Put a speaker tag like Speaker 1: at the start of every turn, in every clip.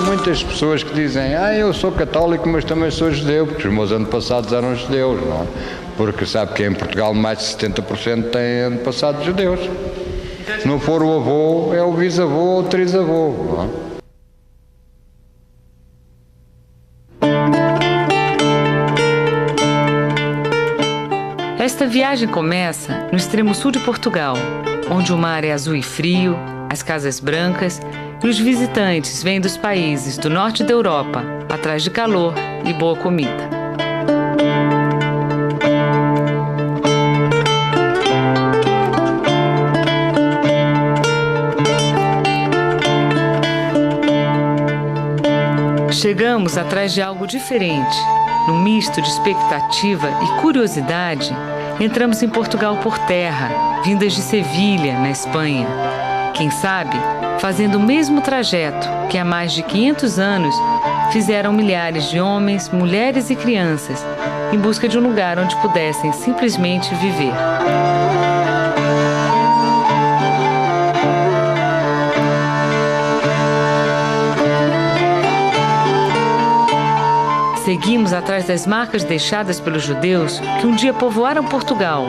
Speaker 1: muitas pessoas que dizem eu sou católico, mas também sou judeu, porque os meus antepassados eram judeus, não é? Porque sabe que em Portugal mais de 70% têm antepassados judeus. Se não for o avô, é o bisavô ou o trisavô, não é?
Speaker 2: Esta viagem começa no extremo sul de Portugal, onde o mar é azul e frio, as casas brancas e os visitantes vêm dos países do norte da Europa, atrás de calor e boa comida. Chegamos atrás de algo diferente. Num misto de expectativa e curiosidade, entramos em Portugal por terra, vindas de Sevilha, na Espanha. Quem sabe, fazendo o mesmo trajeto que há mais de 500 anos fizeram milhares de homens, mulheres e crianças em busca de um lugar onde pudessem simplesmente viver. Seguimos atrás das marcas deixadas pelos judeus que um dia povoaram Portugal,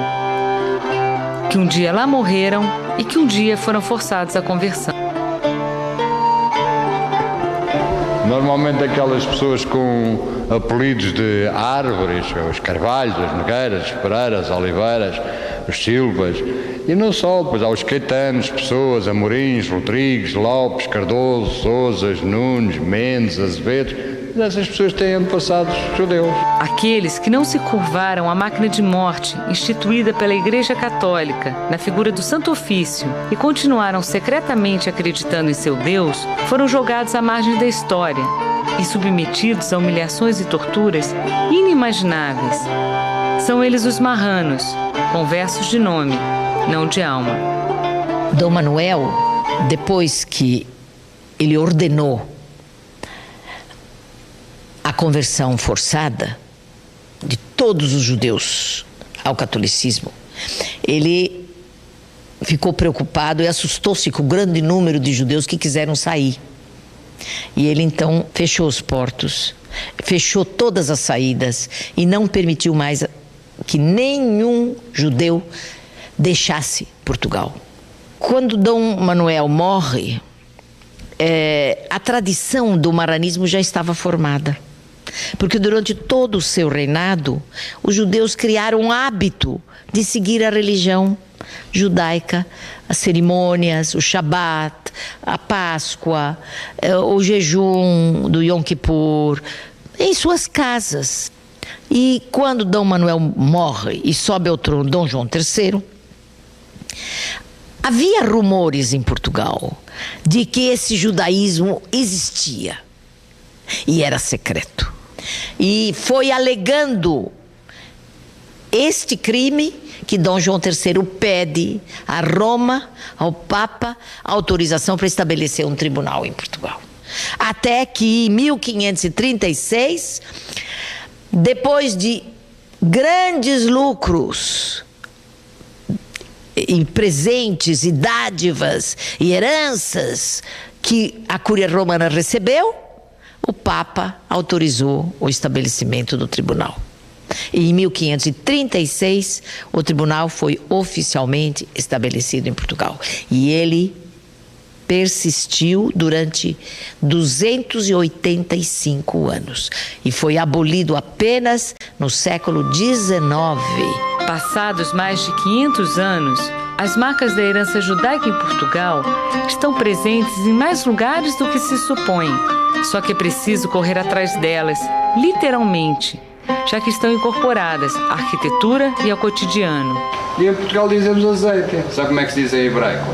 Speaker 2: que um dia lá morreram e que um dia foram forçados à conversão.
Speaker 1: Normalmente aquelas pessoas com apelidos de árvores, os carvalhos, as nogueiras, as pereiras, as oliveiras, os silvas, e não só, pois há os caetanos, Pessoas, Amorins, Rodrigues, Lopes, Cardoso, Sousas, Nunes, Mendes, Azevedos. Essas pessoas têm antepassados judeus.
Speaker 2: Aqueles que não se curvaram à máquina de morte instituída pela Igreja Católica na figura do Santo Ofício e continuaram secretamente acreditando em seu Deus, foram jogados à margem da história e submetidos a humilhações e torturas inimagináveis. São eles os marranos, conversos de nome, não de alma.
Speaker 3: Dom Manuel, depois que ele ordenou a conversão forçada de todos os judeus ao catolicismo, ele ficou preocupado e assustou-se com o grande número de judeus que quiseram sair. E ele então fechou os portos, fechou todas as saídas e não permitiu mais que nenhum judeu deixasse Portugal. Quando Dom Manuel morre, a tradição do marranismo já estava formada. Porque durante todo o seu reinado, os judeus criaram um hábito de seguir a religião judaica, as cerimônias, o Shabat, a Páscoa, o jejum do Yom Kippur, em suas casas. E quando Dom Manuel morre e sobe ao trono Dom João III, havia rumores em Portugal de que esse judaísmo existia e era secreto. E foi alegando este crime que Dom João III pede a Roma, ao Papa, autorização para estabelecer um tribunal em Portugal. Até que em 1536, depois de grandes lucros e presentes e dádivas e heranças que a Cúria Romana recebeu, o Papa autorizou o estabelecimento do tribunal. E em 1536, o tribunal foi oficialmente estabelecido em Portugal. E ele persistiu durante 285 anos. E foi abolido apenas no século XIX.
Speaker 2: Passados mais de 500 anos, as marcas da herança judaica em Portugal estão presentes em mais lugares do que se supõe. Só que é preciso correr atrás delas, literalmente, já que estão incorporadas à arquitetura e ao cotidiano.
Speaker 1: E em Portugal dizemos azeite. Sabe como é que se diz em hebraico?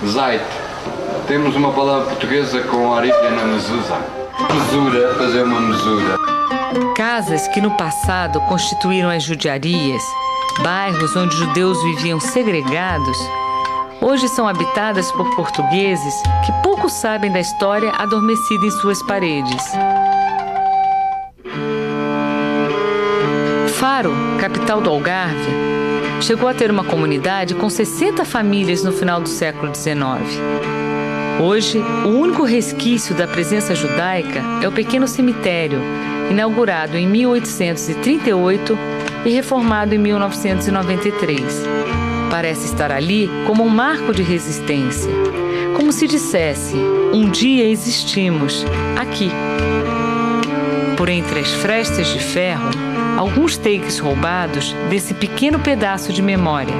Speaker 1: Zait. Temos uma palavra portuguesa com origem na mezuzá. Mesura, fazer uma mesura.
Speaker 2: Casas que no passado constituíram as judiarias, bairros onde judeus viviam segregados, hoje são habitadas por portugueses que pouco sabem da história adormecida em suas paredes. Faro, capital do Algarve, chegou a ter uma comunidade com 60 famílias no final do século XIX. Hoje, o único resquício da presença judaica é o pequeno cemitério, inaugurado em 1838 e reformado em 1993. Parece estar ali como um marco de resistência, como se dissesse: um dia existimos, aqui. Por entre as frestas de ferro, alguns takes roubados desse pequeno pedaço de memória.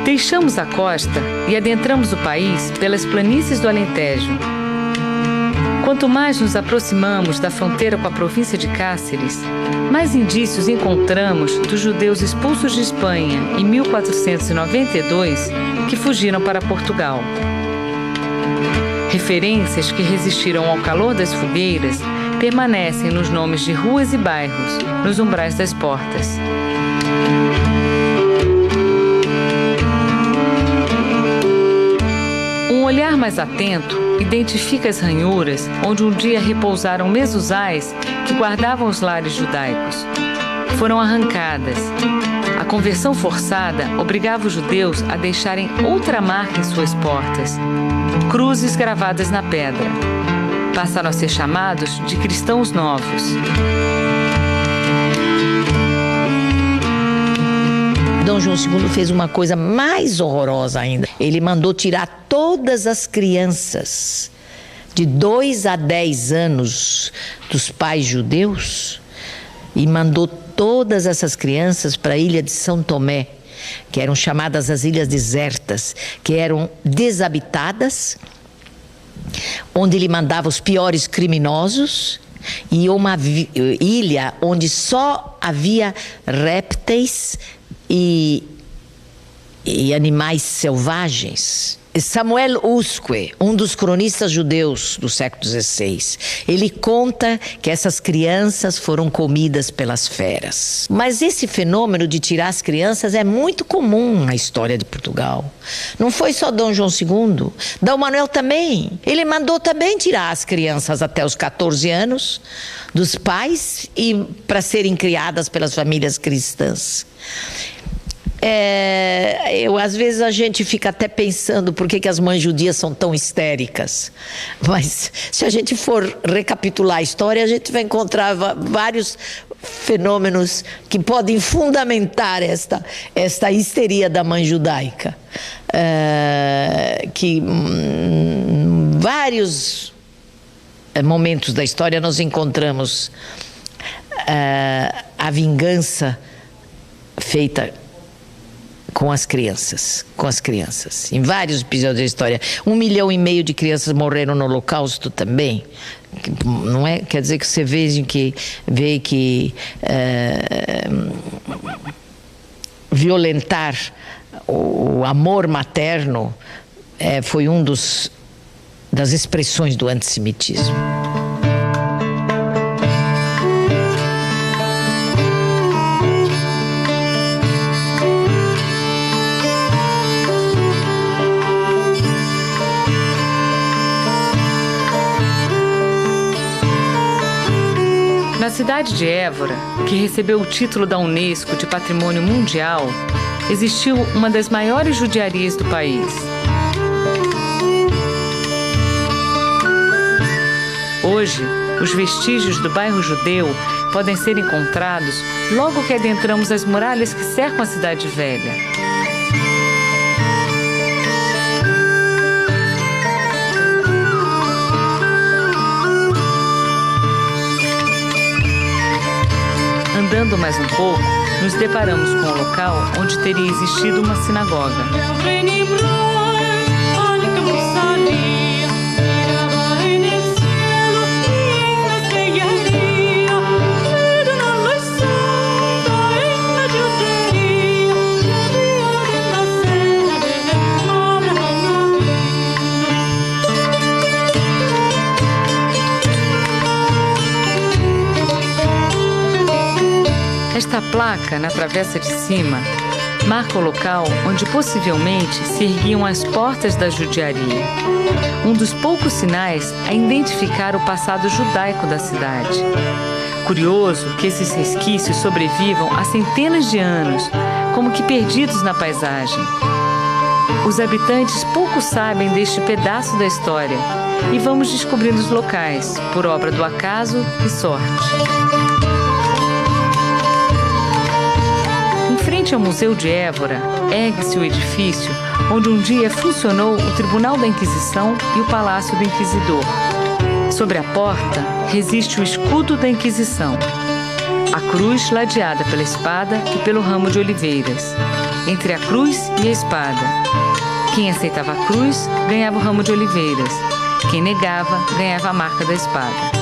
Speaker 2: Deixamos a costa e adentramos o país pelas planícies do Alentejo. Quanto mais nos aproximamos da fronteira com a província de Cáceres, mais indícios encontramos dos judeus expulsos de Espanha em 1492 que fugiram para Portugal. Referências que resistiram ao calor das fogueiras permanecem nos nomes de ruas e bairros, nos umbrais das portas. Um olhar mais atento identifica as ranhuras onde um dia repousaram mezuzais que guardavam os lares judaicos. Foram arrancadas. A conversão forçada obrigava os judeus a deixarem outra marca em suas portas: cruzes gravadas na pedra. Passaram a ser chamados de cristãos novos.
Speaker 3: Dom João II fez uma coisa mais horrorosa ainda. Ele mandou tirar todas as crianças de 2 a 10 anos dos pais judeus e mandou todas essas crianças para a ilha de São Tomé, que eram chamadas as ilhas desertas, que eram desabitadas, onde ele mandava os piores criminosos, e uma ilha onde só havia répteis e animais selvagens. Samuel Usque, um dos cronistas judeus do século XVI, ele conta que essas crianças foram comidas pelas feras. Mas esse fenômeno de tirar as crianças é muito comum na história de Portugal. Não foi só Dom João II, Dom Manuel também. Ele mandou também tirar as crianças até os 14 anos dos pais e para serem criadas pelas famílias cristãs. Às vezes a gente fica até pensando por que as mães judias são tão histéricas, mas se a gente for recapitular a história, a gente vai encontrar vários fenômenos que podem fundamentar esta histeria da mãe judaica, que em vários momentos da história nós encontramos a vingança feita com as crianças. Em vários episódios da história. 1,5 milhão de crianças morreram no Holocausto também. Não é? Quer dizer que você vê que violentar o amor materno foi das expressões do antissemitismo.
Speaker 2: Na cidade de Évora, que recebeu o título da Unesco de Patrimônio Mundial, existiu uma das maiores judiarias do país. Hoje, os vestígios do bairro judeu podem ser encontrados logo que adentramos as muralhas que cercam a cidade velha. Andando mais um pouco, nos deparamos com o local onde teria existido uma sinagoga. Esta placa, na travessa de cima, marca o local onde possivelmente se erguiam as portas da judiaria. Um dos poucos sinais a identificar o passado judaico da cidade. Curioso que esses resquícios sobrevivam há centenas de anos, como que perdidos na paisagem. Os habitantes pouco sabem deste pedaço da história e vamos descobrindo os locais, por obra do acaso e sorte. Em frente ao Museu de Évora, ergue-se o edifício onde um dia funcionou o Tribunal da Inquisição e o Palácio do Inquisidor. Sobre a porta resiste o escudo da Inquisição, a cruz ladeada pela espada e pelo ramo de oliveiras. Entre a cruz e a espada, quem aceitava a cruz ganhava o ramo de oliveiras, quem negava ganhava a marca da espada.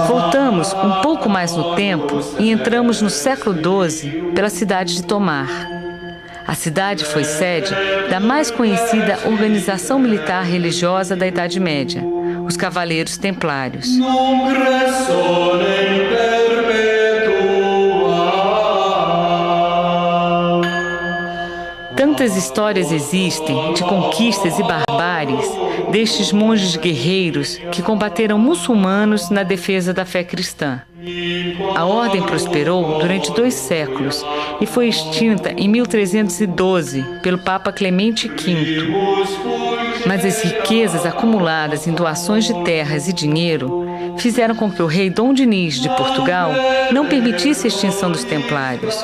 Speaker 2: Voltamos um pouco mais no tempo e entramos no século XII pela cidade de Tomar. A cidade foi sede da mais conhecida organização militar religiosa da Idade Média, os Cavaleiros Templários. Tantas histórias existem de conquistas e barbáries destes monges guerreiros que combateram muçulmanos na defesa da fé cristã. A ordem prosperou durante 2 séculos e foi extinta em 1312 pelo Papa Clemente V. Mas as riquezas acumuladas em doações de terras e dinheiro fizeram com que o rei Dom Dinis de Portugal não permitisse a extinção dos Templários.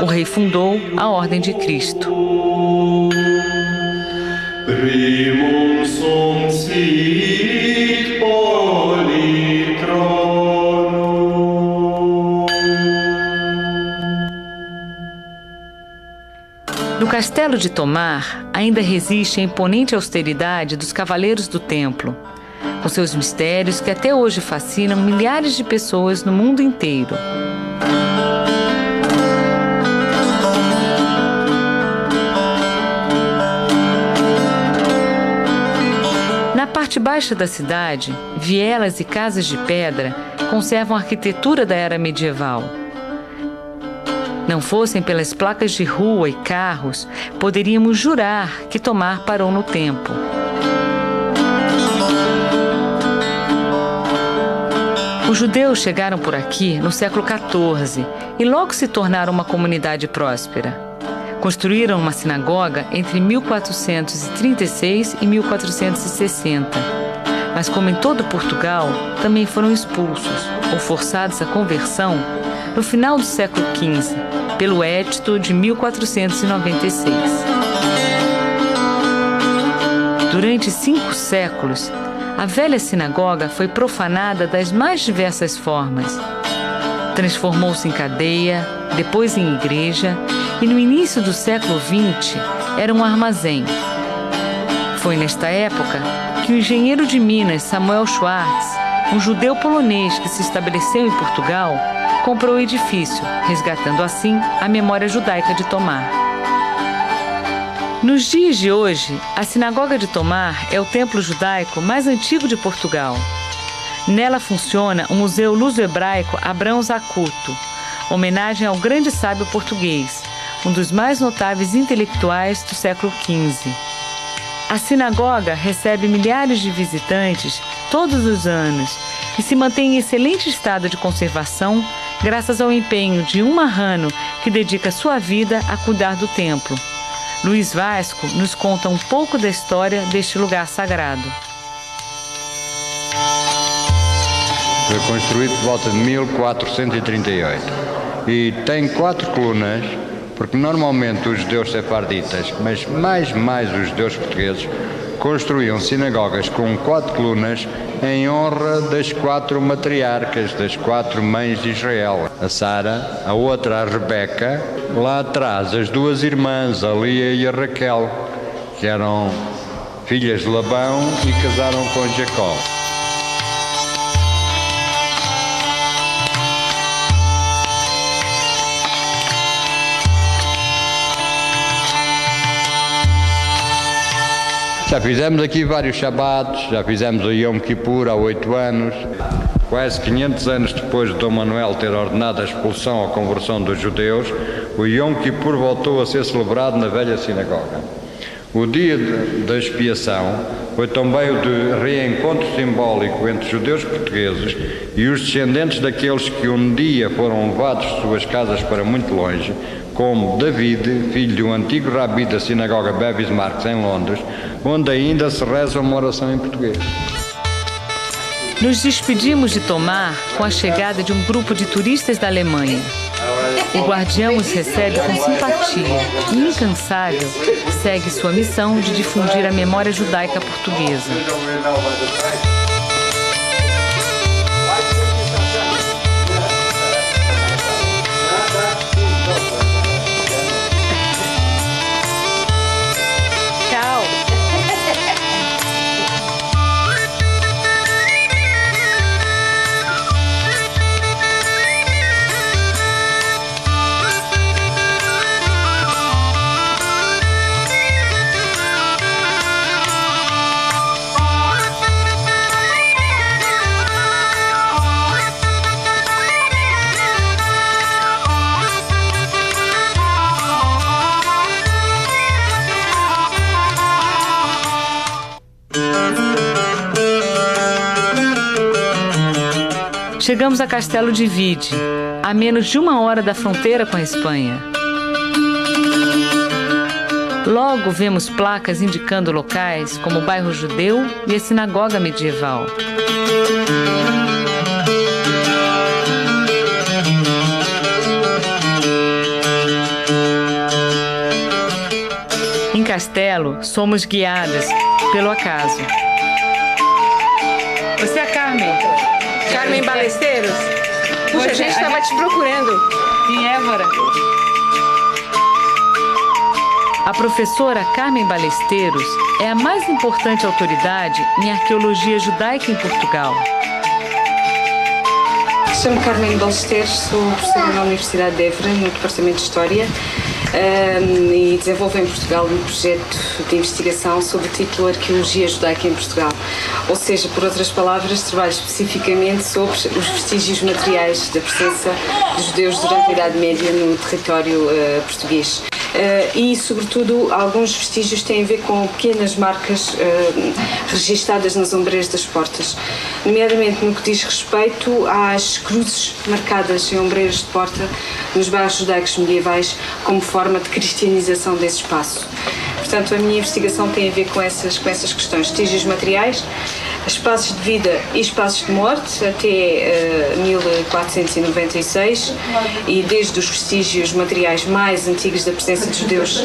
Speaker 2: O rei fundou a Ordem de Cristo.
Speaker 4: Primum sum sit politronum.
Speaker 2: No castelo de Tomar ainda resiste a imponente austeridade dos Cavaleiros do Templo, com seus mistérios que até hoje fascinam milhares de pessoas no mundo inteiro. Na parte baixa da cidade, vielas e casas de pedra conservam a arquitetura da era medieval. Não fossem pelas placas de rua e carros, poderíamos jurar que Tomar parou no tempo. Os judeus chegaram por aqui no século XIV e logo se tornaram uma comunidade próspera. Construíram uma sinagoga entre 1436 e 1460. Mas, como em todo Portugal, também foram expulsos ou forçados à conversão no final do século XV, pelo Edito de 1496. Durante 5 séculos, a velha sinagoga foi profanada das mais diversas formas. Transformou-se em cadeia, depois em igreja e no início do século XX era um armazém. Foi nesta época que o engenheiro de Minas Samuel Schwartz, um judeu polonês que se estabeleceu em Portugal, comprou o edifício, resgatando assim a memória judaica de Tomar. Nos dias de hoje, a Sinagoga de Tomar é o templo judaico mais antigo de Portugal. Nela funciona o Museu Luso-Hebraico Abrão Zacuto, homenagem ao grande sábio português, um dos mais notáveis intelectuais do século XV. A sinagoga recebe milhares de visitantes todos os anos e se mantém em excelente estado de conservação graças ao empenho de um marrano que dedica sua vida a cuidar do templo. Luiz Vasco nos conta um pouco da história deste lugar sagrado.
Speaker 1: Foi construído por volta de 1438 e tem 4 colunas, porque normalmente os judeus sefarditas, mas mais os judeus portugueses, construíam sinagogas com 4 colunas em honra das 4 matriarcas, das 4 mães de Israel. A Sara, a outra a Rebeca, lá atrás as 2 irmãs, a Lia e a Raquel, que eram filhas de Labão e casaram com Jacó. Já fizemos aqui vários Shabatos, já fizemos o Yom Kippur há 8 anos. Quase 500 anos depois de Dom Manuel ter ordenado a expulsão ou conversão dos judeus, o Yom Kippur voltou a ser celebrado na velha sinagoga. O dia da expiação foi também o de reencontro simbólico entre judeus portugueses e os descendentes daqueles que um dia foram levados de suas casas para muito longe, como David, filho de um antigo rabi da sinagoga Bevis Marks em Londres, onde ainda se reza uma oração em português.
Speaker 2: Nos despedimos de Tomar com a chegada de um grupo de turistas da Alemanha. O guardião os recebe com simpatia e, incansável, segue sua missão de difundir a memória judaica portuguesa. Chegamos a Castelo de Vide, a menos de 1 hora da fronteira com a Espanha. Logo vemos placas indicando locais como o bairro judeu e a sinagoga medieval. Em Castelo, somos guiadas pelo acaso.
Speaker 5: Você é a Carmen? Carmen Balesteiros? Puxa, a gente estava te procurando.
Speaker 2: Em Évora. A professora Carmen Balesteiros é a mais importante autoridade em arqueologia judaica em Portugal.
Speaker 5: Chamo-me Carmen Balesteiros, sou professora na Universidade de Évora, no Departamento de História, e desenvolvo em Portugal um projeto de investigação sob o título Arqueologia Judaica em Portugal. Ou seja, por outras palavras, trabalho especificamente sobre os vestígios materiais da presença dos judeus durante a Idade Média no território português. E, sobretudo, alguns vestígios têm a ver com pequenas marcas registadas nas ombreiras das portas, nomeadamente no que diz respeito às cruzes marcadas em ombreiras de porta nos bairros judaicos medievais como forma de cristianização desse espaço. Portanto, a minha investigação tem a ver com essas questões, vestígios materiais, espaços de vida e espaços de morte até 1496 e desde os vestígios materiais mais antigos da presença de judeus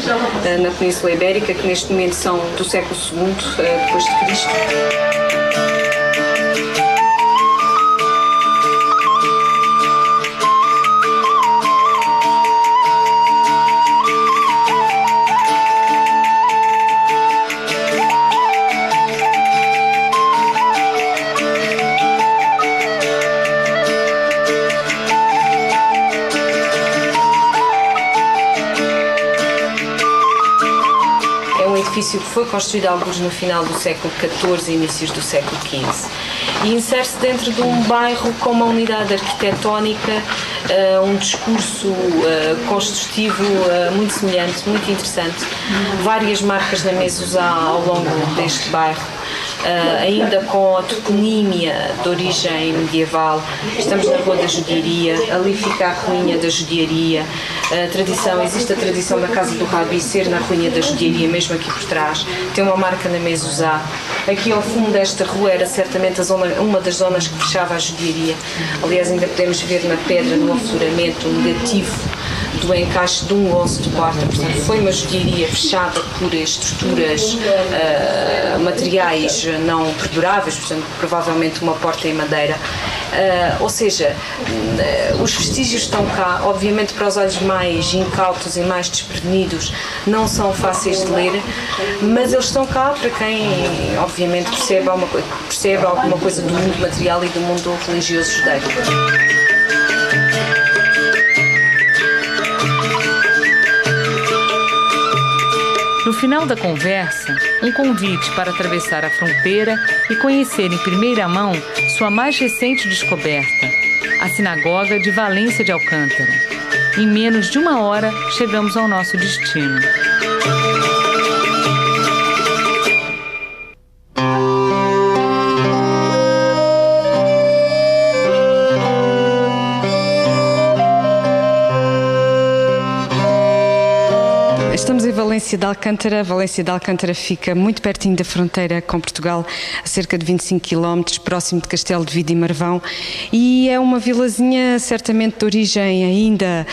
Speaker 5: na Península Ibérica, que neste momento são do século II depois de Cristo. Que foi construído alguns no final do século XIV e inícios do século XV e insere-se dentro de um bairro com uma unidade arquitetónica, um discurso construtivo muito semelhante, muito interessante, várias marcas na mezuzá ao longo deste bairro, ainda com a toponímia de origem medieval. Estamos na Rua da Judiaria, ali fica a ruína da Judiaria. Existe a tradição da Casa do Rabi ser na ruína da Judiaria, mesmo aqui por trás. Tem uma marca na mezuzá. Aqui ao fundo desta rua era certamente uma das zonas que fechava a judiaria. Aliás, ainda podemos ver na pedra, no afloramento, o negativo do encaixe de um osso de porta. Portanto, foi uma joalheria fechada por estruturas, materiais não perduráveis, portanto, provavelmente uma porta em madeira. Ou seja, os vestígios estão cá, obviamente para os olhos mais incautos e mais desprevenidos não são fáceis de ler, mas eles estão cá para quem, obviamente, percebe alguma coisa do mundo material e do mundo religioso judaico.
Speaker 2: No final da conversa, um convite para atravessar a fronteira e conhecer em primeira mão sua mais recente descoberta, a Sinagoga de Valência de Alcântara. Em menos de 1 hora, chegamos ao nosso destino.
Speaker 5: Estamos em Valência de Alcântara. Valência de Alcântara fica muito pertinho da fronteira com Portugal, a cerca de 25 km, próximo de Castelo de Vide e Marvão, e é uma vilazinha certamente de origem ainda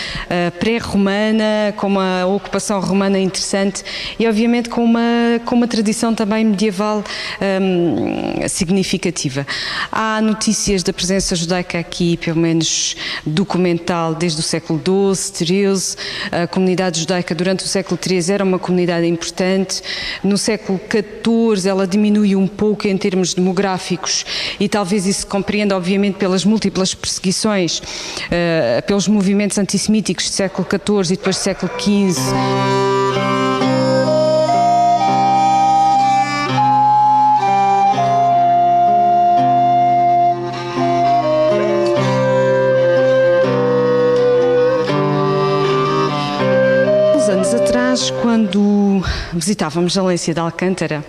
Speaker 5: pré-romana, com uma ocupação romana interessante e obviamente com uma tradição também medieval significativa. Há notícias da presença judaica aqui, pelo menos documental, desde o século XII, XIII. A comunidade judaica durante o século XIII era uma comunidade importante. No século XIV ela diminui um pouco em termos demográficos e talvez isso se compreenda obviamente pelas múltiplas perseguições, pelos movimentos antissemíticos do século XIV e depois do século XV. Quando visitávamos Valência de Alcântara,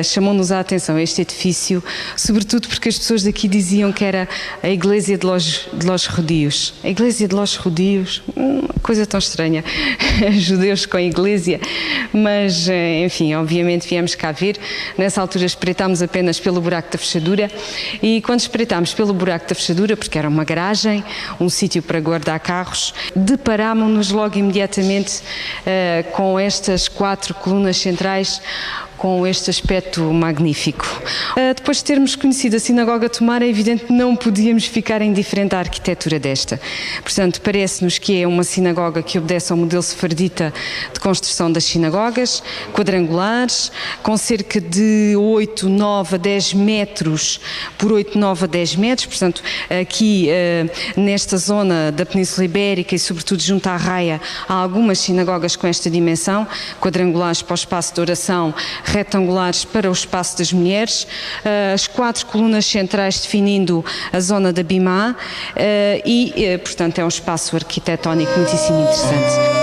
Speaker 5: chamou-nos a atenção este edifício, sobretudo porque as pessoas daqui diziam que era a Iglesia de los Judíos. A Iglesia de los Judíos, coisa tão estranha, judeus com a Iglesia, mas enfim, obviamente viemos cá ver. Nessa altura espreitámos apenas pelo buraco da fechadura e quando espreitámos pelo buraco da fechadura, porque era uma garagem, um sítio para guardar carros, deparámos-nos logo imediatamente com estas 4 colunas centrais, com este aspecto magnífico. Depois de termos conhecido a Sinagoga Tomar, é evidente que não podíamos ficar indiferente à arquitetura desta. Portanto, parece-nos que é uma sinagoga que obedece ao modelo sefardita de construção das sinagogas, quadrangulares, com cerca de 8, 9 a 10 metros por 8, 9 a 10 metros. Portanto, aqui nesta zona da Península Ibérica e sobretudo junto à Raia, há algumas sinagogas com esta dimensão, quadrangulares para o espaço de oração, retangulares para o espaço das mulheres, as 4 colunas centrais definindo a zona da Bimá e, portanto, é um espaço arquitetónico muitíssimo interessante.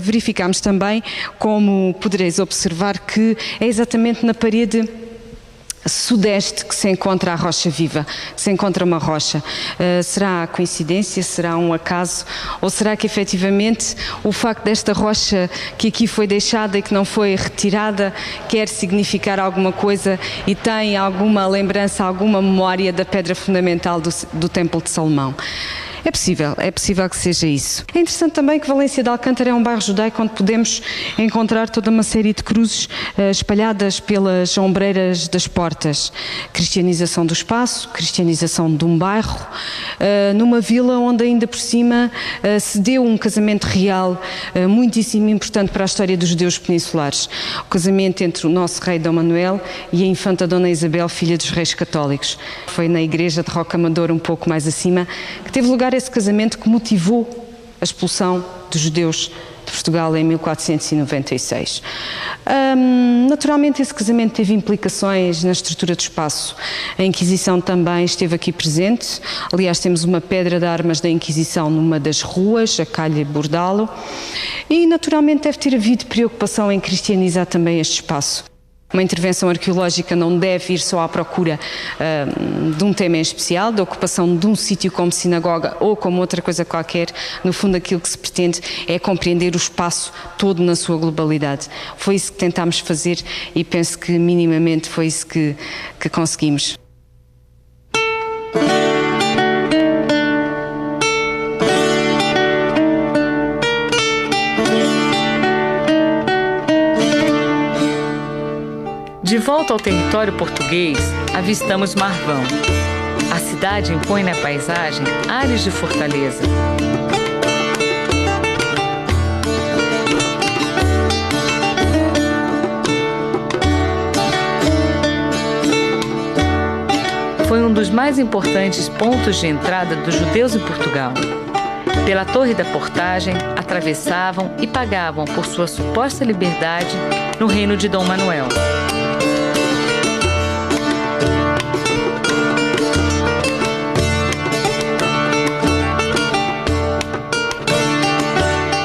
Speaker 5: Verificámos também, como podereis observar, que é exatamente na parede sudeste que se encontra a rocha viva, que se encontra uma rocha. Será coincidência? Será um acaso? Ou será que efetivamente o facto desta rocha que aqui foi deixada e que não foi retirada quer significar alguma coisa e tem alguma lembrança, alguma memória da pedra fundamental do Templo de Salomão? É possível que seja isso. É interessante também que Valência de Alcântara é um bairro judaico onde podemos encontrar toda uma série de cruzes espalhadas pelas ombreiras das portas. Cristianização do espaço, cristianização de um bairro, numa vila onde ainda por cima se deu um casamento real muitíssimo importante para a história dos judeus peninsulares. O casamento entre o nosso rei Dom Manuel e a infanta Dona Isabel, filha dos reis católicos. Foi na igreja de Rocamadouro, um pouco mais acima, que teve lugar esse casamento que motivou a expulsão dos judeus de Portugal em 1496. Naturalmente esse casamento teve implicações na estrutura do espaço. A Inquisição também esteve aqui presente. Aliás, temos uma pedra de armas da Inquisição numa das ruas, a Calha Bordalo. E naturalmente deve ter havido preocupação em cristianizar também este espaço. Uma intervenção arqueológica não deve ir só à procura de um tema em especial, da ocupação de um sítio como sinagoga ou como outra coisa qualquer. No fundo, aquilo que se pretende é compreender o espaço todo na sua globalidade. Foi isso que tentámos fazer e penso que minimamente foi isso que conseguimos.
Speaker 2: De volta ao território português, avistamos Marvão. A cidade impõe na paisagem ares de fortaleza. Foi um dos mais importantes pontos de entrada dos judeus em Portugal. Pela Torre da Portagem, atravessavam e pagavam por sua suposta liberdade no reino de Dom Manuel.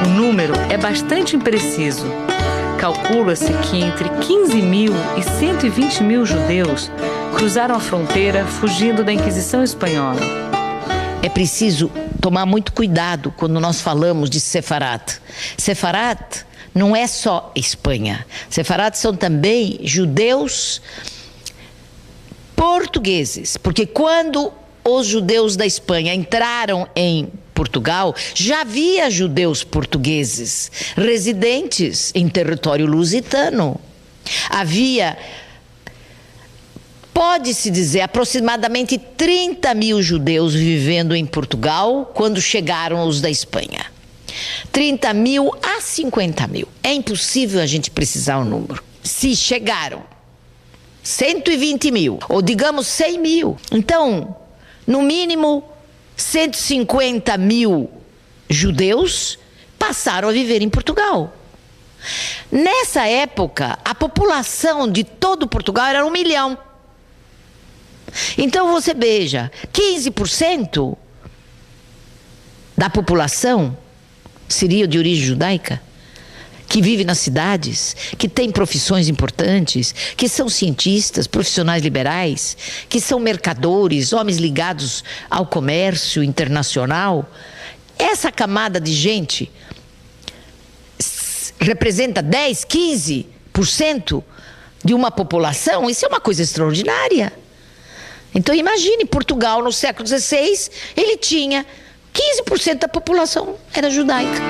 Speaker 2: O número é bastante impreciso. Calcula-se que entre 15 mil e 120 mil judeus cruzaram a fronteira fugindo da Inquisição Espanhola.
Speaker 3: É preciso tomar muito cuidado quando nós falamos de Sefarat. Sefarat não é só Espanha. Sefarat são também judeus portugueses, porque quando os judeus da Espanha entraram em Portugal, já havia judeus portugueses residentes em território lusitano. Havia, pode-se dizer, aproximadamente 30 mil judeus vivendo em Portugal quando chegaram os da Espanha. 30 mil a 50 mil. É impossível a gente precisar o número. Se chegaram 120 mil, ou digamos 100 mil, então, no mínimo, 150 mil judeus passaram a viver em Portugal. Nessa época, a população de todo Portugal era 1 milhão. Então você veja, 15% da população seria de origem judaica, que vive nas cidades, que tem profissões importantes, que são cientistas, profissionais liberais, que são mercadores, homens ligados ao comércio internacional. Essa camada de gente representa 10, 15% de uma população. Isso é uma coisa extraordinária. Então imagine, Portugal no século XVI, ele tinha 15% da população era judaica.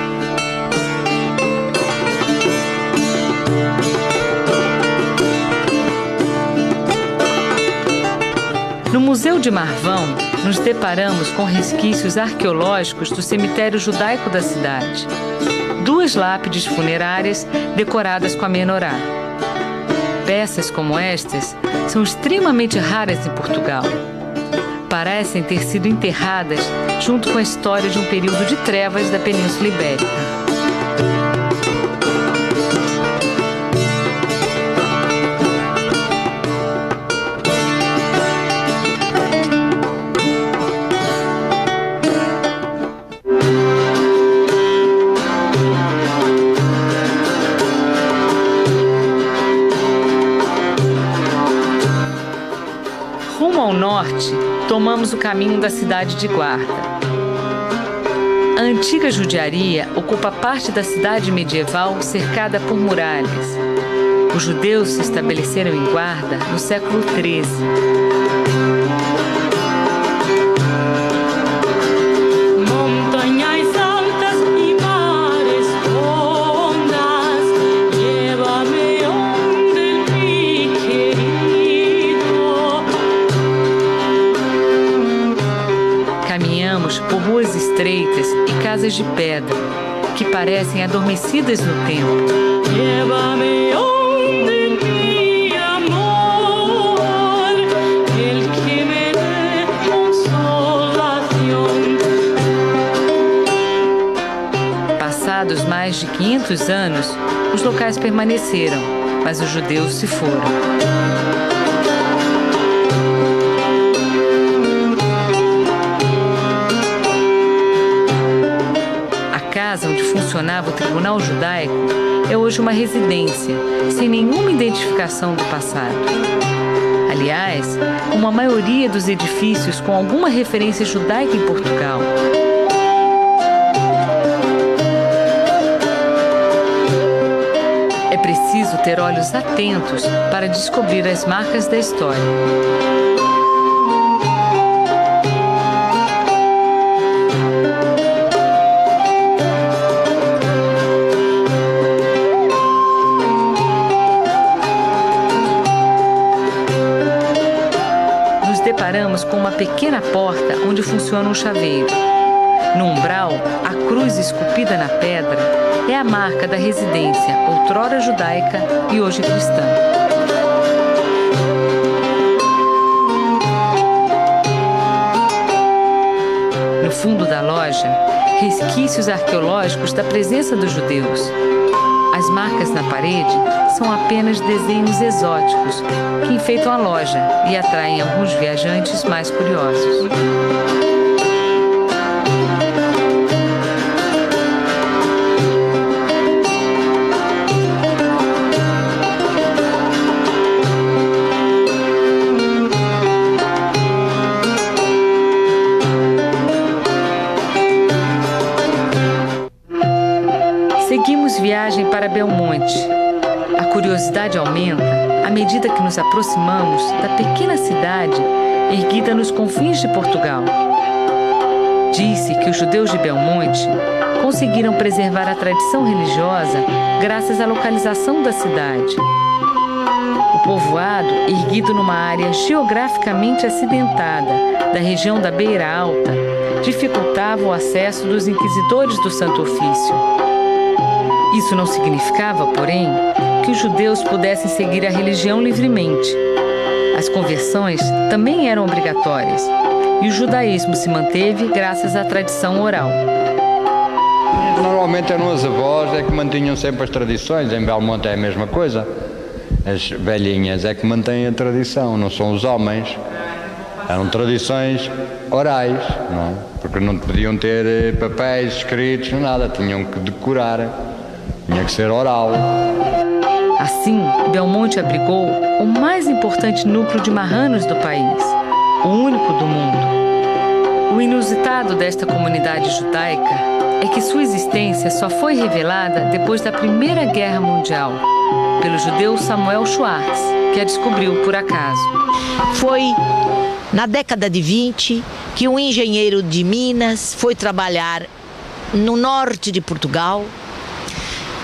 Speaker 2: No Museu de Marvão, nos deparamos com resquícios arqueológicos do cemitério judaico da cidade. 2 lápides funerárias decoradas com a menorá. Peças como estas são extremamente raras em Portugal. Parecem ter sido enterradas junto com a história de um período de trevas da Península Ibérica. Rumo ao norte, tomamos o caminho da cidade de Guarda. A antiga judiaria ocupa parte da cidade medieval cercada por muralhas. Os judeus se estabeleceram em Guarda no século XIII. Por ruas estreitas e casas de pedra, que parecem adormecidas no tempo. Llévame onde mi amor, el que me dé consolación. Passados mais de 500 anos, os locais permaneceram, mas os judeus se foram. Onde funcionava funcionava o Tribunal Judaico é hoje uma residência, sem nenhuma identificação do passado. Aliás, uma maioria dos edifícios com alguma referência judaica em Portugal. É preciso ter olhos atentos para descobrir as marcas da história. Nos deparamos com uma pequena porta onde funciona um chaveiro. No umbral, a cruz esculpida na pedra é a marca da residência, outrora judaica e hoje cristã. No fundo da loja, resquícios arqueológicos da presença dos judeus. As marcas na parede são apenas desenhos exóticos que enfeitam a loja e atraem alguns viajantes mais curiosos. Seguimos viagem para Belmonte. A curiosidade aumenta à medida que nos aproximamos da pequena cidade erguida nos confins de Portugal. Diz-se que os judeus de Belmonte conseguiram preservar a tradição religiosa graças à localização da cidade. O povoado, erguido numa área geograficamente acidentada da região da Beira Alta, dificultava o acesso dos inquisidores do Santo Ofício. Isso não significava, porém, que os judeus pudessem seguir a religião livremente. As conversões também eram obrigatórias e o judaísmo se manteve graças à tradição oral.
Speaker 1: Normalmente eram as avós que mantinham sempre as tradições. Em Belmonte é a mesma coisa. As velhinhas é que mantêm a tradição, não são os homens. Eram tradições orais, não é? Porque não podiam ter papéis escritos, nada, tinham que decorar. Tinha que ser oral.
Speaker 2: Assim, Belmonte abrigou o mais importante núcleo de marranos do país, o único do mundo. O inusitado desta comunidade judaica é que sua existência só foi revelada depois da Primeira Guerra Mundial, pelo judeu Samuel Schwartz, que a descobriu por acaso.
Speaker 3: Foi na década de 20 que um engenheiro de Minas foi trabalhar no norte de Portugal,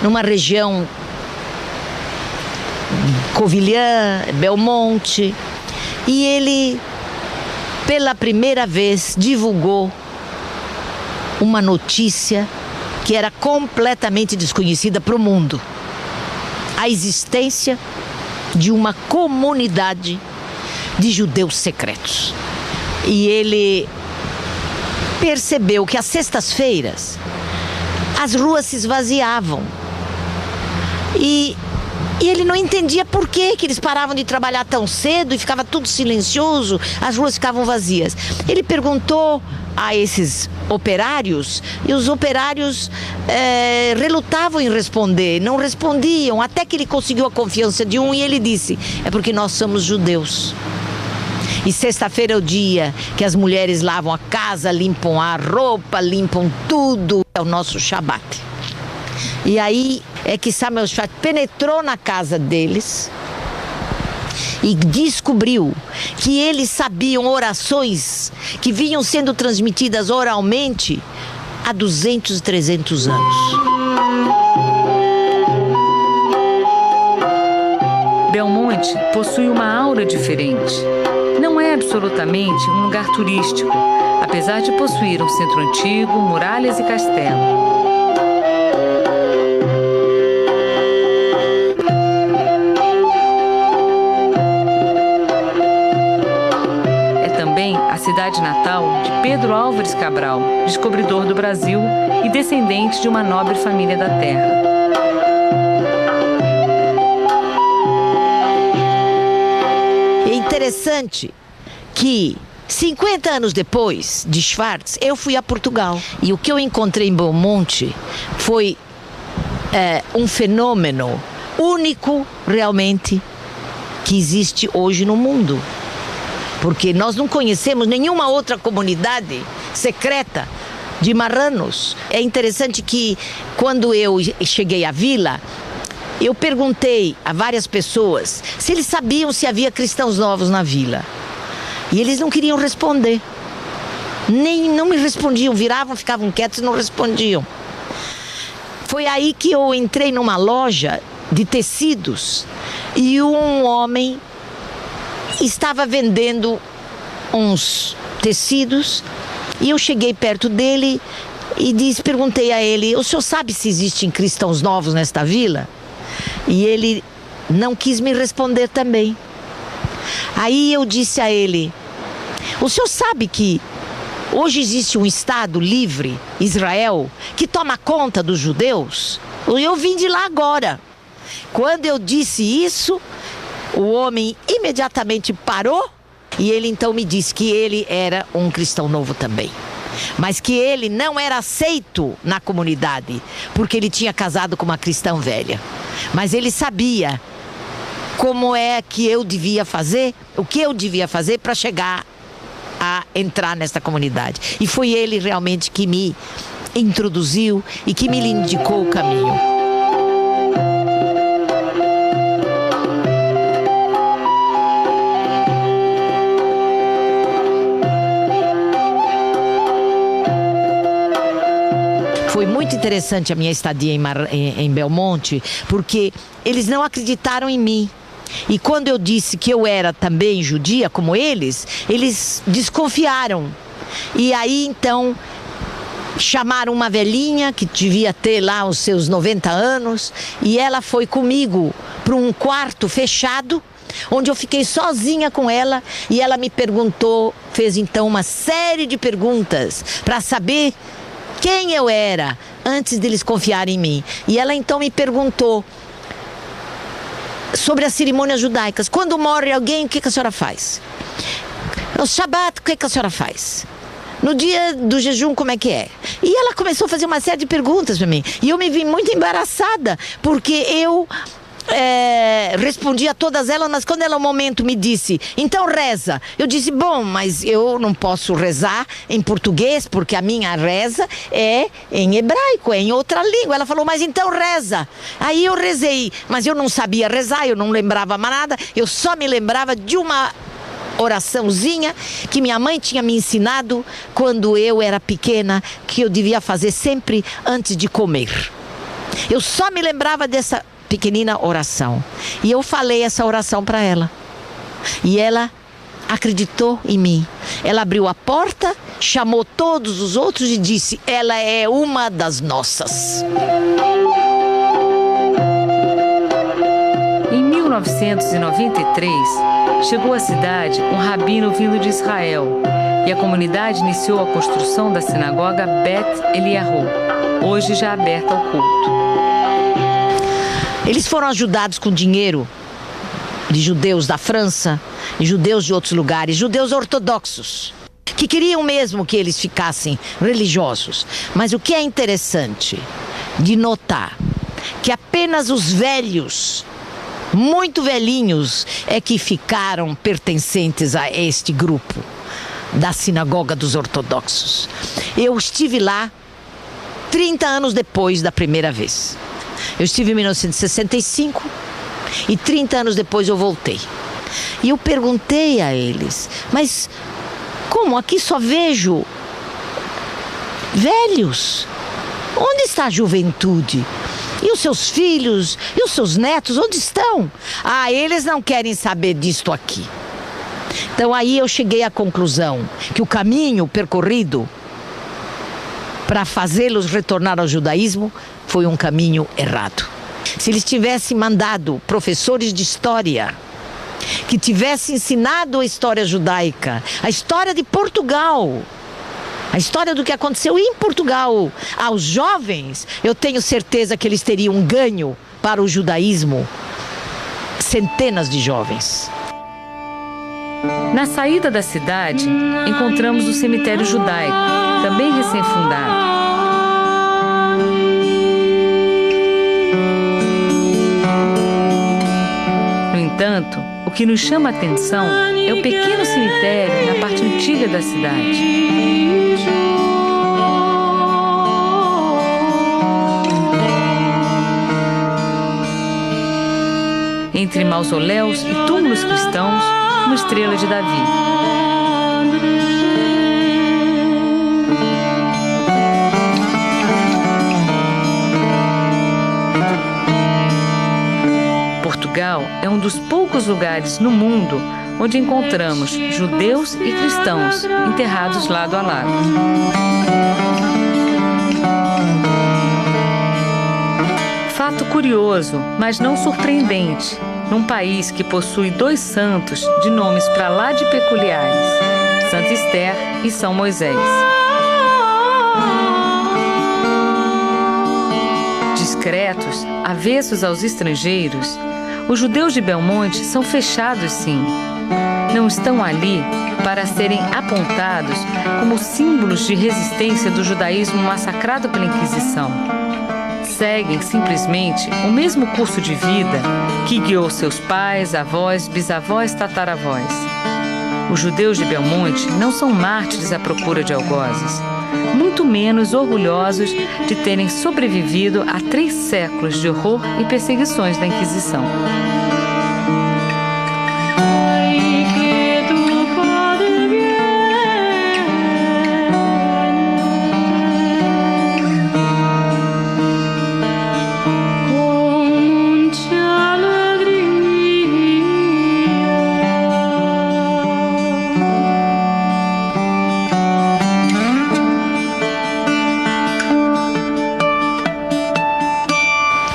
Speaker 3: numa região Covilhã, Belmonte, e ele, pela primeira vez, divulgou uma notícia que era completamente desconhecida para o mundo: a existência de uma comunidade de judeus secretos. E ele percebeu que às sextas-feiras as ruas se esvaziavam. E ele não entendia por que eles paravam de trabalhar tão cedo e ficava tudo silencioso, as ruas ficavam vazias. Ele perguntou a esses operários e os operários relutavam em responder, não respondiam, até que ele conseguiu a confiança de um e ele disse: é porque nós somos judeus. E sexta-feira é o dia que as mulheres lavam a casa, limpam a roupa, limpam tudo, é o nosso Shabat. E aí é que Samuel Schwartz penetrou na casa deles e descobriu que eles sabiam orações que vinham sendo transmitidas oralmente há 200, 300 anos.
Speaker 2: Belmonte possui uma aura diferente. Não é absolutamente um lugar turístico, apesar de possuir um centro antigo, muralhas e castelo. A cidade natal de Pedro Álvares Cabral, descobridor do Brasil e descendente de uma nobre família da terra.
Speaker 3: É interessante que 50 anos depois de Schwartz, eu fui a Portugal. E o que eu encontrei em Belmonte foi um fenômeno único realmente que existe hoje no mundo. Porque nós não conhecemos nenhuma outra comunidade secreta de marranos. É interessante que quando eu cheguei à vila, eu perguntei a várias pessoas se eles sabiam se havia cristãos novos na vila. E eles não queriam responder. Não me respondiam, viravam, ficavam quietos e não respondiam. Foi aí que eu entrei numa loja de tecidos e um homem estava vendendo uns tecidos e eu cheguei perto dele e perguntei a ele: o senhor sabe se existem cristãos novos nesta vila? E ele não quis me responder também. Aí eu disse a ele: o senhor sabe que hoje existe um Estado livre, Israel, que toma conta dos judeus? Eu vim de lá agora. Quando eu disse isso, o homem imediatamente parou e ele então me disse que ele era um cristão novo também. Mas que ele não era aceito na comunidade, porque ele tinha casado com uma cristã velha. Mas ele sabia como é que eu devia fazer, o que eu devia fazer para chegar a entrar nesta comunidade. E foi ele realmente que me introduziu e que me indicou o caminho. Foi muito interessante a minha estadia em Belmonte, porque eles não acreditaram em mim. E quando eu disse que eu era também judia, como eles desconfiaram. E aí, então, chamaram uma velhinha, que devia ter lá os seus 90 anos, e ela foi comigo para um quarto fechado, onde eu fiquei sozinha com ela, e ela me perguntou, fez então uma série de perguntas para saber quem eu era, antes deles confiarem em mim. E ela então me perguntou sobre as cerimônias judaicas. Quando morre alguém, o que a senhora faz? No Shabat, o que a senhora faz? No dia do jejum, como é que é? E ela começou a fazer uma série de perguntas para mim. E eu me vi muito embaraçada, porque eu respondi a todas elas, mas quando ela um momento me disse: então reza. Eu disse: bom, mas eu não posso rezar em português, porque a minha reza é em hebraico, é em outra língua. Ela falou: mas então reza. Aí eu rezei, mas eu não sabia rezar, eu não lembrava mais nada, eu só me lembrava de uma oraçãozinha que minha mãe tinha me ensinado quando eu era pequena, que eu devia fazer sempre antes de comer. Eu só me lembrava dessa pequenina oração. E eu falei essa oração para ela. E ela acreditou em mim. Ela abriu a porta, chamou todos os outros e disse: ela é uma das nossas.
Speaker 2: Em 1993, chegou à cidade um rabino vindo de Israel e a comunidade iniciou a construção da sinagoga Bet Eliyahu, hoje já aberta ao culto.
Speaker 3: Eles foram ajudados com dinheiro de judeus da França e judeus de outros lugares, judeus ortodoxos, que queriam mesmo que eles ficassem religiosos. Mas o que é interessante de notar, que apenas os velhos, muito velhinhos, é que ficaram pertencentes a este grupo da sinagoga dos ortodoxos. Eu estive lá 30 anos depois da primeira vez. Eu estive em 1965 e 30 anos depois eu voltei. E eu perguntei a eles: mas como? Aqui só vejo velhos. Onde está a juventude? E os seus filhos? E os seus netos? Onde estão? Ah, eles não querem saber disto aqui. Então aí eu cheguei à conclusão que o caminho percorrido para fazê-los retornar ao judaísmo foi um caminho errado. Se eles tivessem mandado professores de história que tivessem ensinado a história judaica, a história de Portugal, a história do que aconteceu em Portugal aos jovens, eu tenho certeza que eles teriam ganho para o judaísmo centenas de jovens.
Speaker 2: Na saída da cidade, encontramos o cemitério judaico, também recém-fundado. que nos chama a atenção é o pequeno cemitério na parte antiga da cidade. Entre mausoléus e túmulos cristãos, uma estrela de Davi. Portugal é um dos poucos lugares no mundo onde encontramos judeus e cristãos enterrados lado a lado. Fato curioso, mas não surpreendente, num país que possui 2 santos de nomes para lá de peculiares, Santa Esther e São Moisés. Discretos, avessos aos estrangeiros, os judeus de Belmonte são fechados, sim. Não estão ali para serem apontados como símbolos de resistência do judaísmo massacrado pela Inquisição. Seguem simplesmente o mesmo curso de vida que guiou seus pais, avós, bisavós, tataravós. Os judeus de Belmonte não são mártires à procura de algozes, muito menos orgulhosos de terem sobrevivido a 3 séculos de horror e perseguições da Inquisição.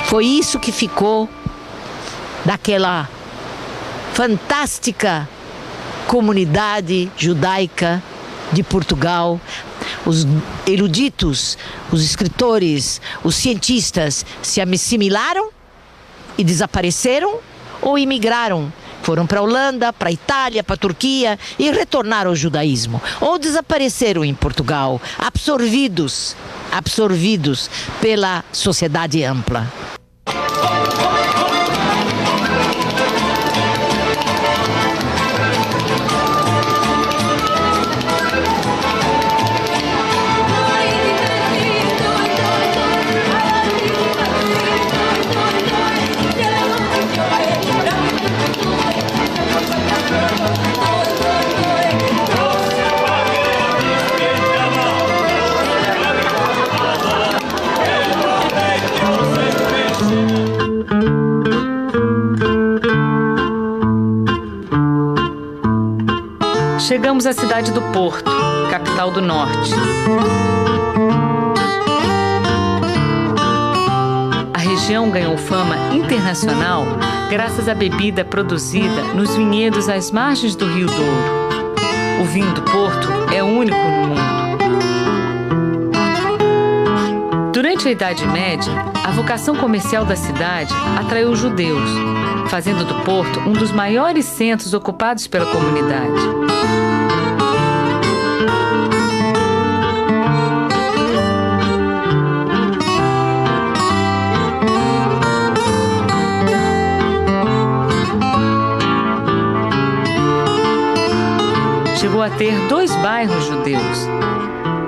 Speaker 3: Foi isso que ficou daquela fantástica comunidade judaica de Portugal. Os eruditos, os escritores, os cientistas se assimilaram e desapareceram ou imigraram. Foram para a Holanda, para a Itália, para a Turquia e retornaram ao judaísmo. Ou desapareceram em Portugal, absorvidos pela sociedade ampla.
Speaker 2: Chegamos à cidade do Porto, capital do Norte. A região ganhou fama internacional graças à bebida produzida nos vinhedos às margens do Rio Douro. O vinho do Porto é único no mundo. Durante a Idade Média, a vocação comercial da cidade atraiu os judeus, fazendo do Porto um dos maiores centros ocupados pela comunidade. Chegou a ter 2 bairros judeus.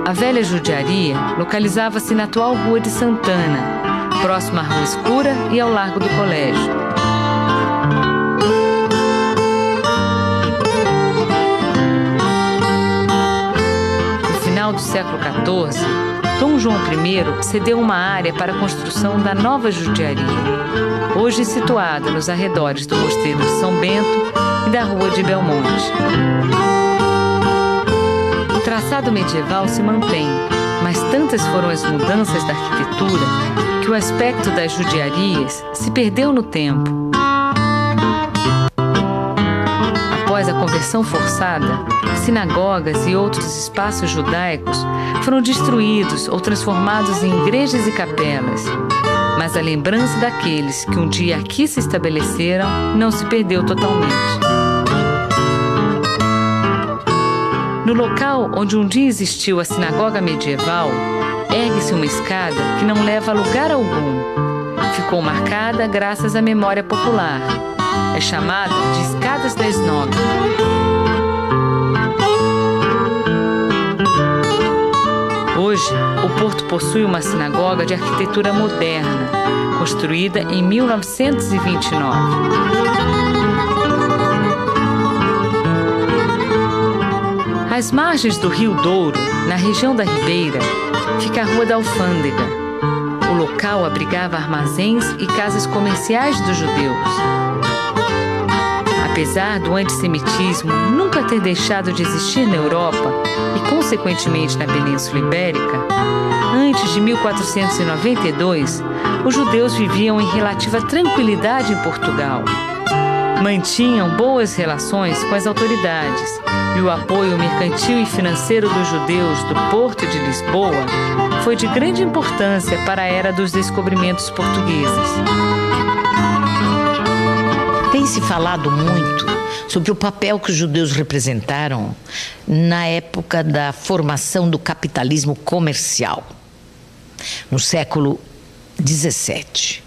Speaker 2: A velha judiaria localizava-se na atual Rua de Santana, próxima à Rua Escura e ao Largo do Colégio. No final do século XIV, Dom João I cedeu uma área para a construção da nova judiaria, hoje situada nos arredores do Mosteiro de São Bento e da Rua de Belmonte. O traçado medieval se mantém, mas tantas foram as mudanças da arquitetura que o aspecto das judiarias se perdeu no tempo. Após a conversão forçada, sinagogas e outros espaços judaicos foram destruídos ou transformados em igrejas e capelas, mas a lembrança daqueles que um dia aqui se estabeleceram não se perdeu totalmente. No local onde um dia existiu a sinagoga medieval, ergue-se uma escada que não leva a lugar algum. Ficou marcada graças à memória popular, É chamada de Escadas da Snob. Hoje, o porto possui uma sinagoga de arquitetura moderna, construída em 1929. Às margens do Rio Douro, na região da Ribeira, fica a Rua da Alfândega. O local abrigava armazéns e casas comerciais dos judeus. Apesar do antissemitismo nunca ter deixado de existir na Europa e, consequentemente, na Península Ibérica, antes de 1492, os judeus viviam em relativa tranquilidade em Portugal. Mantinham boas relações com as autoridades e o apoio mercantil e financeiro dos judeus do Porto de Lisboa foi de grande importância para a era dos descobrimentos portugueses.
Speaker 3: Tem se falado muito sobre o papel que os judeus representaram na época da formação do capitalismo comercial, no século XVII.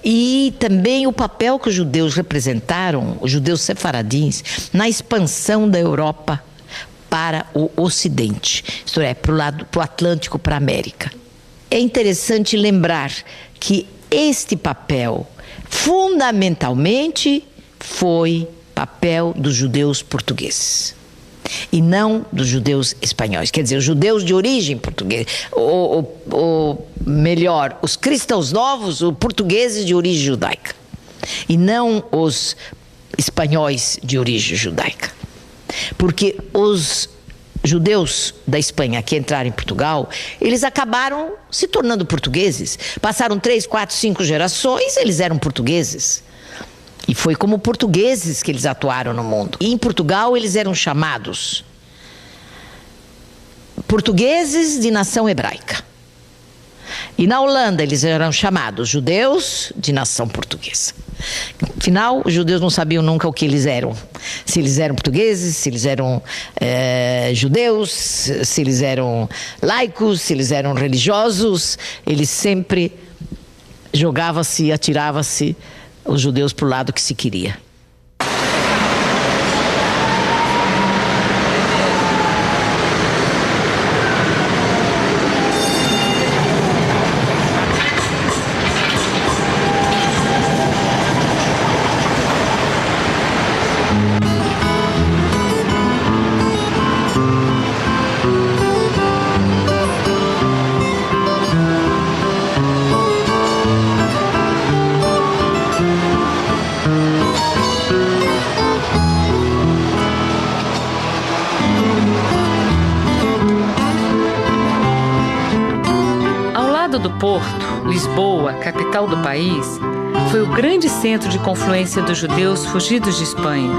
Speaker 3: E também o papel que os judeus representaram, os judeus sefaradins, na expansão da Europa para o Ocidente, isto é, para o Atlântico, para a América. É interessante lembrar que este papel, fundamentalmente, foi papel dos judeus portugueses e não dos judeus espanhóis. Quer dizer, os judeus de origem portuguesa, ou melhor, os cristãos novos, os portugueses de origem judaica, e não os espanhóis de origem judaica. Porque os judeus da Espanha que entraram em Portugal, eles acabaram se tornando portugueses. Passaram 3, 4, 5 gerações, eles eram portugueses. E foi como portugueses que eles atuaram no mundo. E em Portugal eles eram chamados portugueses de nação hebraica. E na Holanda eles eram chamados judeus de nação portuguesa. Afinal, os judeus não sabiam nunca o que eles eram. Se eles eram portugueses, se eles eram judeus, se eles eram laicos, se eles eram religiosos. Eles sempre jogavam-se, atiravam-se os judeus para o lado que se queria.
Speaker 2: Do Porto, Lisboa, capital do país, foi o grande centro de confluência dos judeus fugidos de Espanha.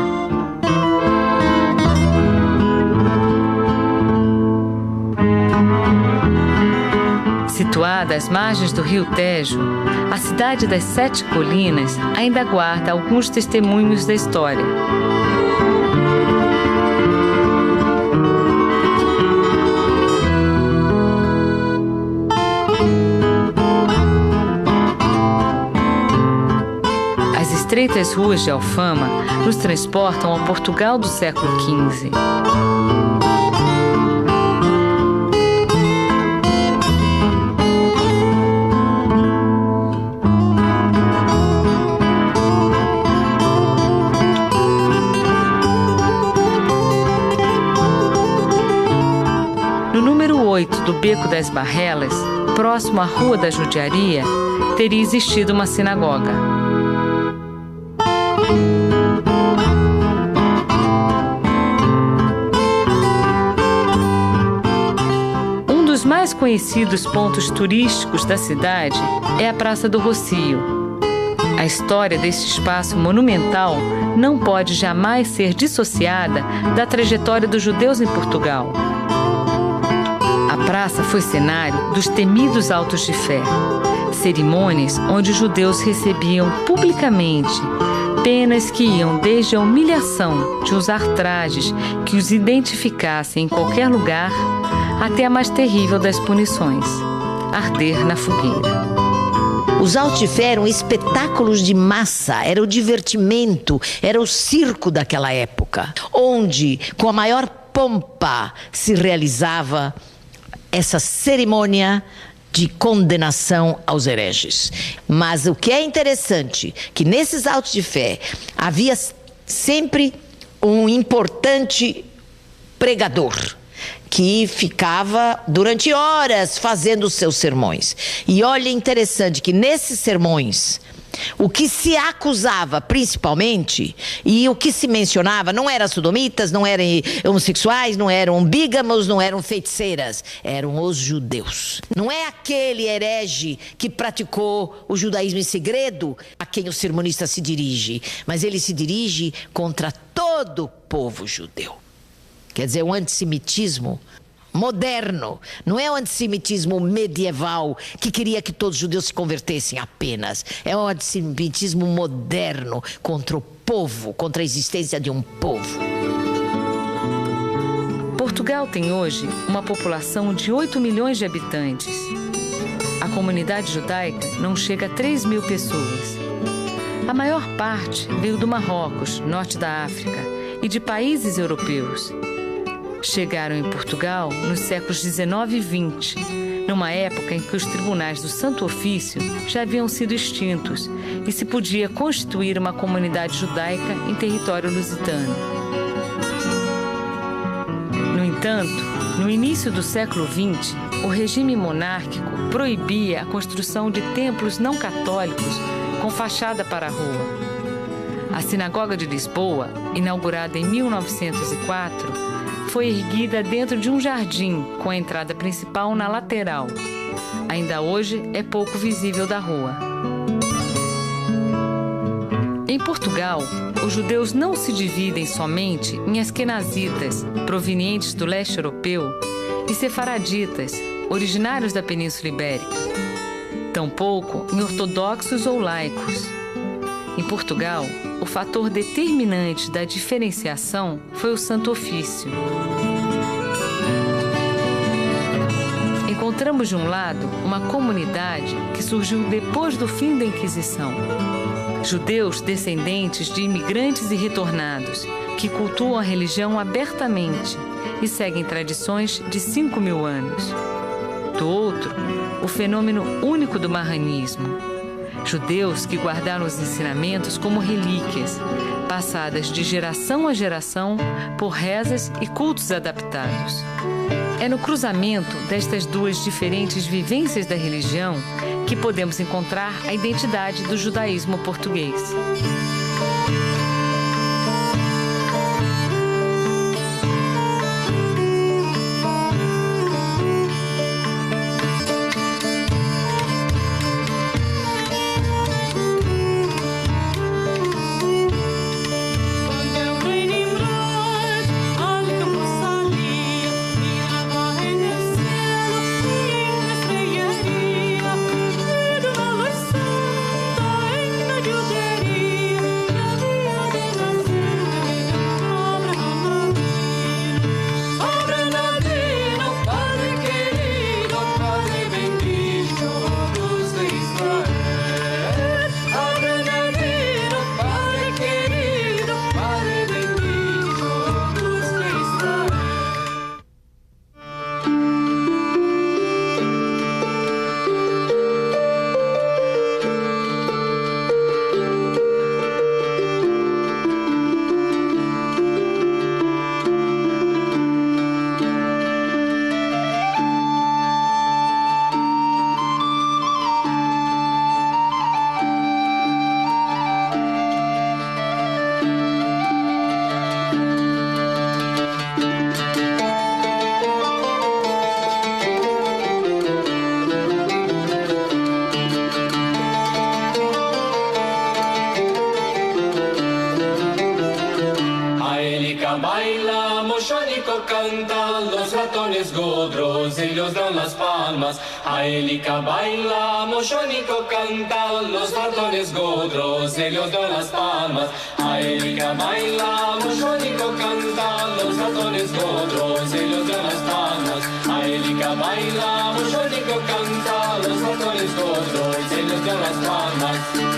Speaker 2: Situada às margens do rio Tejo, a cidade das 7 colinas ainda guarda alguns testemunhos da história. Estreitas ruas de Alfama nos transportam ao Portugal do século XV. No número 8 do Beco das Barrelas, próximo à Rua da Judiaria, teria existido uma sinagoga. Um dos mais conhecidos pontos turísticos da cidade é a Praça do Rocio. A história deste espaço monumental não pode jamais ser dissociada da trajetória dos judeus em Portugal. A praça foi cenário dos temidos autos de fé, cerimônias onde os judeus recebiam publicamente penas que iam desde a humilhação de usar trajes que os identificassem em qualquer lugar até a mais terrível das punições, arder na fogueira.
Speaker 3: Os autos de fé eram espetáculos de massa, era o divertimento, era o circo daquela época, onde, com a maior pompa, se realizava essa cerimônia de condenação aos hereges. Mas o que é interessante, que nesses autos de fé havia sempre um importante pregador, que ficava durante horas fazendo os seus sermões. E olha, interessante que nesses sermões, o que se acusava principalmente, e o que se mencionava, não eram sodomitas, não eram homossexuais, não eram bígamos, não eram feiticeiras, eram os judeus. Não é aquele herege que praticou o judaísmo em segredo a quem o sermonista se dirige, mas ele se dirige contra todo o povo judeu. Quer dizer, um antissemitismo moderno, não é um antissemitismo medieval que queria que todos os judeus se convertessem apenas. É um antissemitismo moderno contra o povo, contra a existência de um povo.
Speaker 2: Portugal tem hoje uma população de 8 milhões de habitantes. A comunidade judaica não chega a 3 mil pessoas. A maior parte veio do Marrocos, norte da África, e de países europeus. Chegaram em Portugal nos séculos 19 e 20, numa época em que os tribunais do Santo Ofício já haviam sido extintos e se podia constituir uma comunidade judaica em território lusitano. No entanto, no início do século XX, o regime monárquico proibia a construção de templos não católicos com fachada para a rua. A Sinagoga de Lisboa, inaugurada em 1904, foi erguida dentro de um jardim, com a entrada principal na lateral. Ainda hoje é pouco visível da rua. Em Portugal, os judeus não se dividem somente em asquenazitas, provenientes do leste europeu, e sefaraditas, originários da Península Ibérica. Tampouco em ortodoxos ou laicos. Em Portugal, o fator determinante da diferenciação foi o Santo Ofício. Encontramos de um lado uma comunidade que surgiu depois do fim da Inquisição. Judeus descendentes de imigrantes e retornados, que cultuam a religião abertamente e seguem tradições de 5.000 anos. Do outro, o fenômeno único do marranismo. Judeus que guardaram os ensinamentos como relíquias, passadas de geração a geração por rezas e cultos adaptados. É no cruzamento destas duas diferentes vivências da religião que podemos encontrar a identidade do judaísmo português.
Speaker 4: Baila, mochónico canta, los ratones godros, ellos dan las palmas. Aelica baila, mochónico canta, los ratones godros, ellos dan las palmas. Aelica baila, mochónico canta, los ratones godros, ellos dan las palmas. Aelica baila, mochónico canta, los ratones ratones gordos, ellos dan las palmas.